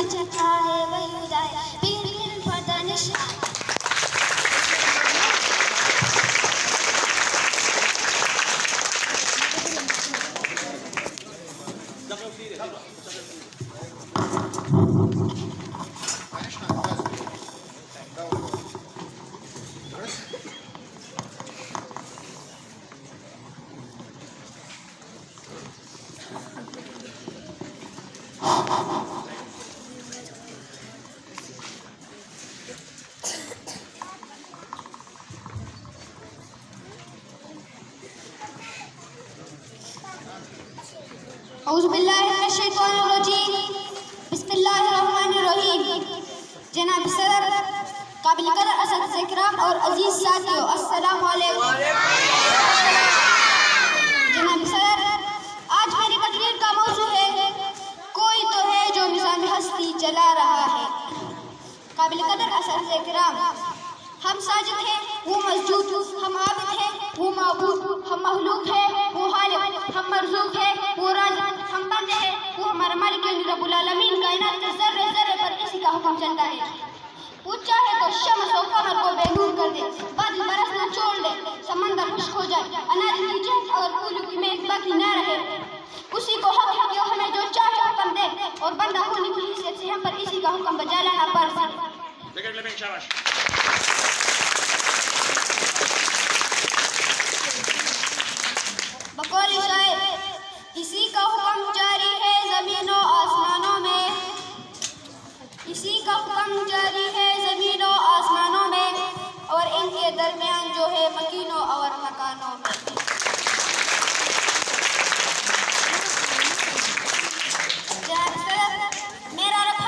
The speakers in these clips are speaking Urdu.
جتا ہے وہی ہدایت بین پردہ نشان اعوذ باللہ من الشیطان الرجیم بسم اللہ الرحمن الرحیم جناب صدر قابل قدر اساتذہ کرام اور عزیز ساتھیوں السلام علیکم جناب صدر آج میری تقریر کا موضوع ہے کوئی تو ہے جو نظام ہستی چلا رہا ہے قابل قدر اساتذہ کرام ہم ساجد ہیں وہ مسجود ہم عابد ہیں وہ معبود ہم مخلوق ہیں وہ خالق ہم مرزوق ہیں وہ رازق ہم بندے ہیں وہ ہمارا مالک رب العالمین کائنات کے ذرے ذرے پر کسی کا حکم چلتا ہے وہ چاہے تو شمس و قمر کو بے نور کر دے بادل برسنا چھوڑ دے سمندر خشک ہو جائے اناج کی جنگ اور پھولوں کی میگھ باقی نہ رہے اسی کو حق ہے کہ ہمیں جو چاہے حکم دے اور بندہ ہونے کی حیثیت سے ہم پر کسی کا حکم بجا لانا پڑ بقول شاعر اسی کا حکم جاری ہے زمین و آسمانوں میں اسی کا حکم جاری ہے زمین و آسمانوں میں اور ان کے درمیان جو ہے مکینوں اور مکانوں میں جناب صدر میرا رب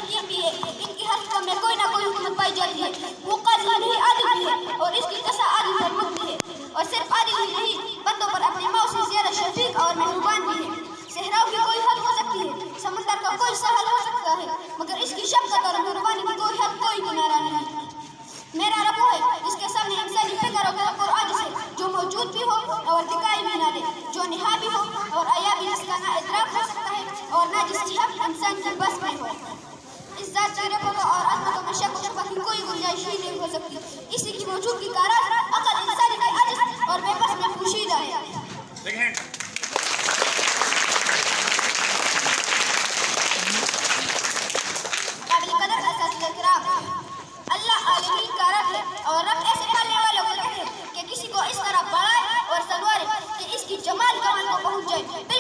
حکیم بھی ہے ان کی ہر حکم میں کوئی نہ کوئی حکمت پائی جاتی ہے وہ قادر بھی عادل بھی ہے اور اس کی قصہ عادل پر مبنی ہے اور صرف عادل ہی نہیں بندوں پر اپنی ماں سے زیادہ شفیق اور مہربان بھی ہے صحراؤں کی کوئی حد ہو سکتی ہے سمندر کا کوئی ساحل ہو سکتا ہے مگر اس کی شفقت اور مہربانی کی کوئی حد کوئی کنارہ نہیں میرا رب وہ ہے جس کے سامنے انسانی فکر و تفکر عاجز ہے جو موجود بھی ہو اور دکھائی بھی نہ دے جو نہا بھی ہو اور عیا بھی جس کا نہ ادراک ہو سکتا ہے اور نہ جس کی حق انسان کی بس میں ہو اس ذات کی ربوں اور عظمتوں میں شک و شبہ کی کوئی گنجائش ہی نہیں ہو سکتی اسی کی موجودگی کا راز عقل انسانی کے عجز اور بے بس میں پوشیدہ ہے قابل قدر اساتذہ کرام اللہ عالمین کا رب ہے اور رب ایسے پالنے والوں کو کہتے ہیں کہ کسی کو اس طرح بڑھائے اور سنوارے کہ اس کی جمال کمال کو پہنچ جائے